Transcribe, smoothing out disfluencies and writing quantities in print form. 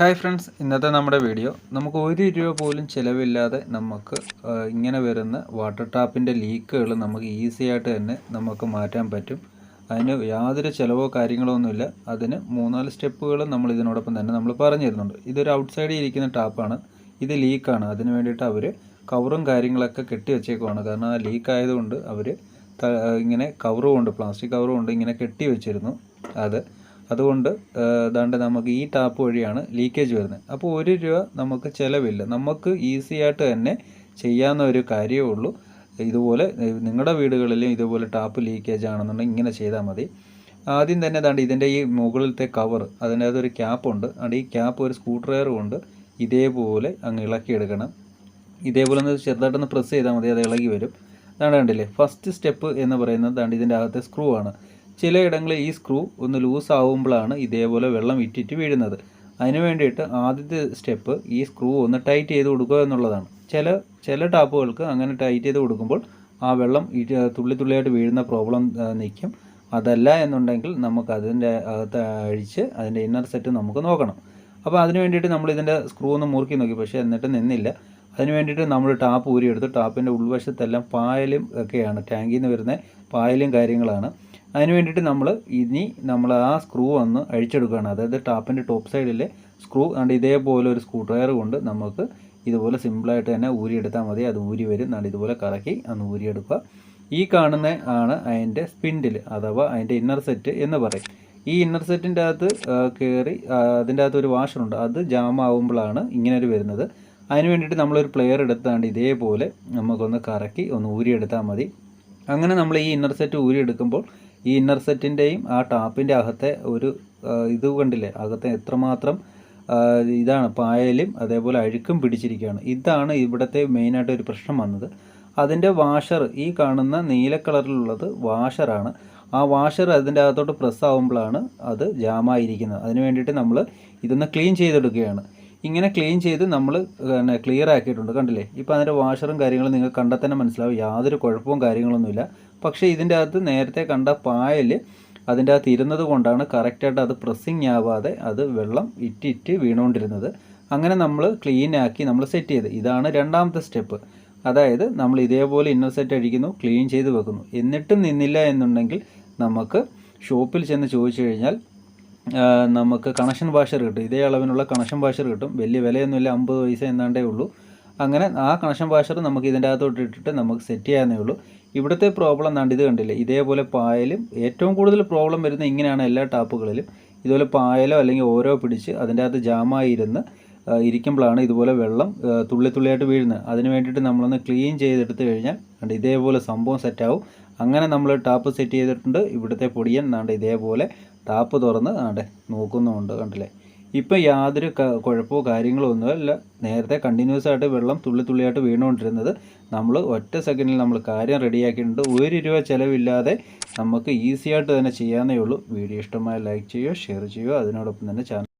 Hi friends, ഇന്നത്തെ നമ്മുടെ video നമുക്ക് ₹1 പോലും ചിലവില്ലാതെ നമുക്ക് ഇങ്ങനെ വരുന്ന വാട്ടർ ടാപ്പിൻ്റെ ലീക്കുകൾ നമുക്ക് ഈസി ആയിട്ട് തന്നെ നമുക്ക് മാറ്റാൻ പറ്റും. അതിന് യാതൊരു ചിലവോ കാര്യങ്ങളോ ഒന്നുമില്ല. അതിന് 3-4 സ്റ്റെപ്പുകൾ നമ്മൾ ഇതിനോടൊപ്പം തന്നെ നമ്മൾ പറഞ്ഞു തരുന്നുണ്ട്. ഇതൊരു ഔട്ട്സൈഡിൽ ഇരിക്കുന്ന ടാപ്പാണ്, ഇത് ലീക്കാണ്. അതിന് വേണ്ടിയിട്ട് അവർ കവറും കാര്യങ്ങളൊക്കെ കെട്ടി വെച്ചേക്കുവാണ്. കാരണം ആ ലീക്ക് ആയതുകൊണ്ട് അവർ ഇങ്ങനെ കവറും ഉണ്ട്, പ്ലാസ്റ്റിക് കവറും ഉണ്ട്, ഇങ്ങനെ കെട്ടി വെച്ചിരുന്നു. അതുകൊണ്ട് ദാണ്ട് നമുക്ക് ഈ ടാപ്പ് വഴിയാണ് ലീക്കേജ് വരുന്നത്. അപ്പോൾ ₹1 നമുക്ക് ചിലവില്ല, നമുക്ക് ഈസി ആയിട്ട് തന്നെ ചെയ്യാവുന്ന ഒരു കാര്യമേ ഉള്ളൂ. ഇതുപോലെ നിങ്ങളുടെ വീടുകളിലും ഇതുപോലെ ടാപ്പ് ലീക്കേജ് ആണെന്നുണ്ടെങ്കിൽ ഇങ്ങനെ ചെയ്താൽ മതി. ആദ്യം തന്നെ ദാണ്ട് ഇതിൻ്റെ ഈ മുകളിലത്തെ കവർ, അതിൻ്റെ അകത്തൊരു ക്യാപ്പുണ്ട്. അതുകൊണ്ട് ഈ ക്യാപ്പ് ഒരു സ്ക്രൂ ഡ്രൈവർ കൊണ്ട് ഇതേപോലെ അങ്ങ് ഇളക്കിയെടുക്കണം. ഇതേപോലെ ഒന്ന് ചെറുതായിട്ടൊന്ന് പ്രസ് ചെയ്താൽ മതി, അത് ഇളകി വരും. അതാണ് കണ്ടില്ലേ, ഫസ്റ്റ് സ്റ്റെപ്പ് എന്ന് പറയുന്നത് ദാണ്ട് ഇതിൻ്റെ അകത്തെ സ്ക്രൂ ആണ്. ചിലയിടങ്ങളിൽ ഈ സ്ക്രൂ ഒന്ന് ലൂസ് ആവുമ്പോഴാണ് ഇതേപോലെ വെള്ളം ഇറ്റിറ്റ് വീഴുന്നത്. അതിന് വേണ്ടിയിട്ട് ആദ്യത്തെ സ്റ്റെപ്പ് ഈ സ്ക്രൂ ഒന്ന് ടൈറ്റ് ചെയ്ത് കൊടുക്കുക എന്നുള്ളതാണ്. ചില ടാപ്പുകൾക്ക് അങ്ങനെ ടൈറ്റ് ചെയ്ത് കൊടുക്കുമ്പോൾ ആ വെള്ളം തുള്ളി തുള്ളിയായിട്ട് വീഴുന്ന പ്രോബ്ലം നിൽക്കും. അതല്ല എന്നുണ്ടെങ്കിൽ നമുക്ക് അതിൻ്റെ അകത്ത് അഴിച്ച് അതിൻ്റെ ഇന്നർ സെറ്റ് നമുക്ക് നോക്കണം. അപ്പോൾ അതിന് വേണ്ടിയിട്ട് നമ്മൾ ഇതിൻ്റെ സ്ക്രൂ ഒന്ന് മുറുക്കി നോക്കി, പക്ഷേ എന്നിട്ട് നിന്നില്ല. അതിന് വേണ്ടിയിട്ട് നമ്മൾ ടാപ്പ് ഊരിയെടുത്ത് ടോപ്പിൻ്റെ ഉൾവശത്തെല്ലാം പായലും ഒക്കെയാണ്, ടാങ്കിൽ നിന്ന് വരുന്ന പായലും കാര്യങ്ങളാണ്. അതിന് വേണ്ടിയിട്ട് നമ്മൾ ആ സ്ക്രൂ ഒന്ന് അഴിച്ചെടുക്കുകയാണ്. അതായത് ടാപ്പിൻ്റെ ടോപ്പ് സൈഡിലെ സ്ക്രൂ കണ്ട് ഇതേപോലെ ഒരു സ്ക്രൂ ഡ്രൈവർ കൊണ്ട് നമുക്ക് ഇതുപോലെ സിമ്പിളായിട്ട് തന്നെ ഊരിയെടുത്താൽ മതി. അത് ഊരി വരും. കണ്ട് ഇതുപോലെ കറക്കി അന്ന് ഊരിയെടുക്കുക. ഈ കാണുന്ന ആണ് അതിൻ്റെ സ്പിൻഡിൽ, അഥവാ അതിൻ്റെ ഇന്നർ സെറ്റ് എന്ന് പറയും. ഈ ഇന്നർ സെറ്റിൻ്റെ അകത്ത് കയറി അതിൻ്റെ അകത്ത് ഒരു വാഷറുണ്ട്, അത് ജാം ആവുമ്പോഴാണ് ഇങ്ങനെ വരുന്നത്. അതിന് വേണ്ടിയിട്ട് നമ്മളൊരു പ്ലെയർ എടുത്താണ്ട് ഇതേപോലെ നമുക്കൊന്ന് കറക്കി ഒന്ന് ഊരിയെടുത്താൽ മതി. അങ്ങനെ നമ്മൾ ഈ ഇന്നർ സെറ്റ് ഊരിയെടുക്കുമ്പോൾ ഈ ഇന്നർ സെറ്റിൻ്റെയും ആ ടാപ്പിൻ്റെ അകത്തെ ഒരു ഇത് കണ്ടില്ലേ, അകത്തെ എത്രമാത്രം ഇതാണ് പായലും അതേപോലെ അഴുക്കും പിടിച്ചിരിക്കുകയാണ്. ഇതാണ് ഇവിടുത്തെ മെയിനായിട്ട് ഒരു പ്രശ്നം വന്നത്. അതിൻ്റെ വാഷർ, ഈ കാണുന്ന നീല കളറിലുള്ളത് വാഷറാണ്. ആ വാഷർ അതിൻ്റെ അകത്തോട്ട് പ്രസ് ആകുമ്പോഴാണ് അത് ജാമായിരിക്കുന്നത്. അതിന് വേണ്ടിയിട്ട് നമ്മൾ ഇതൊന്ന് ക്ലീൻ ചെയ്തെടുക്കുകയാണ്. ഇങ്ങനെ ക്ലീൻ ചെയ്ത് നമ്മൾ ക്ലിയർ ആക്കിയിട്ടുണ്ട്. കണ്ടില്ലേ, ഇപ്പോൾ അതിൻ്റെ വാഷറും കാര്യങ്ങളും നിങ്ങൾക്ക് കണ്ടാൽ തന്നെ മനസ്സിലാവും, യാതൊരു കുഴപ്പവും കാര്യങ്ങളൊന്നുമില്ല. പക്ഷേ ഇതിൻ്റെ അകത്ത് നേരത്തെ കണ്ട പായൽ അതിൻ്റെ അകത്ത് ഇരുന്നത് കൊണ്ടാണ് കറക്റ്റായിട്ട് അത് പ്രസ്സിങ് ആവാതെ അത് വെള്ളം ഇറ്റിറ്റ് വീണുകൊണ്ടിരുന്നത്. അങ്ങനെ നമ്മൾ ക്ലീൻ ആക്കി നമ്മൾ സെറ്റ് ചെയ്ത്, ഇതാണ് രണ്ടാമത്തെ സ്റ്റെപ്പ്. അതായത് നമ്മൾ ഇതേപോലെ ഇന്നർ സെറ്റ് അടിക്കുന്നു, ക്ലീൻ ചെയ്ത് വെക്കുന്നു. എന്നിട്ടും നിന്നില്ല എന്നുണ്ടെങ്കിൽ നമുക്ക് ഷോപ്പിൽ ചെന്ന് ചോദിച്ചു കഴിഞ്ഞാൽ നമുക്ക് കണക്ഷൻ വാഷർ കിട്ടും. ഇതേ അളവിനുള്ള കണക്ഷൻ വാഷർ കിട്ടും. വലിയ വിലയൊന്നുമില്ല, 50 പൈസ എന്നാണ്ടേ ഉള്ളൂ. അങ്ങനെ ആ കണക്ഷൻ വാഷർ നമുക്ക് ഇതിൻ്റെ അകത്തോട്ട് ഇട്ടിട്ട് നമുക്ക് സെറ്റ് ചെയ്യാനേ ഉള്ളൂ. ഇവിടുത്തെ പ്രോബ്ലം എന്താണ്ട് ഇത് കണ്ടില്ലേ, ഇതേപോലെ പായലും ഏറ്റവും കൂടുതൽ പ്രോബ്ലം വരുന്നത് ഇങ്ങനെയാണ്. എല്ലാ ടാപ്പുകളിലും ഇതുപോലെ പായലോ അല്ലെങ്കിൽ ഓരോ പിടിച്ച് അതിൻ്റെ അകത്ത് ജാമായിരുന്ന് ഇരിക്കുമ്പോഴാണ് ഇതുപോലെ വെള്ളം തുള്ളി തുള്ളിയായിട്ട് വീഴുന്നത്. അതിന് വേണ്ടിയിട്ട് നമ്മളൊന്ന് ക്ലീൻ ചെയ്തെടുത്ത് കഴിഞ്ഞാൽ കണ്ട് ഇതേപോലെ സംഭവം സെറ്റാവും. അങ്ങനെ നമ്മൾ ടാപ്പ് സെറ്റ് ചെയ്തിട്ടുണ്ട്. ഇവിടുത്തെ പൊടിയൻ നാണ്ട് ഇതേപോലെ ടാപ്പ് തുറന്ന് നാണ്ട് നോക്കുന്നുമുണ്ട്. കണ്ടില്ലേ, ഇപ്പം യാതൊരു കുഴപ്പമോ കാര്യങ്ങളോ ഒന്നുമില്ല. നേരത്തെ കണ്ടിന്യൂസ് ആയിട്ട് വെള്ളം തുള്ളി തുള്ളിയായിട്ട് വീണുകൊണ്ടിരുന്നത് നമ്മൾ ഒറ്റ സെക്കൻഡിൽ നമ്മൾ കാര്യം റെഡിയാക്കിയിട്ടുണ്ട്. ₹1 ചിലവില്ലാതെ നമുക്ക് ഈസി ആയിട്ട് തന്നെ ചെയ്യാവുന്നേ ഉള്ളൂ. വീഡിയോ ഇഷ്ടമായ ലൈക്ക് ചെയ്യുക, ഷെയർ ചെയ്യുക. അതിനോടൊപ്പം തന്നെ ചാനൽ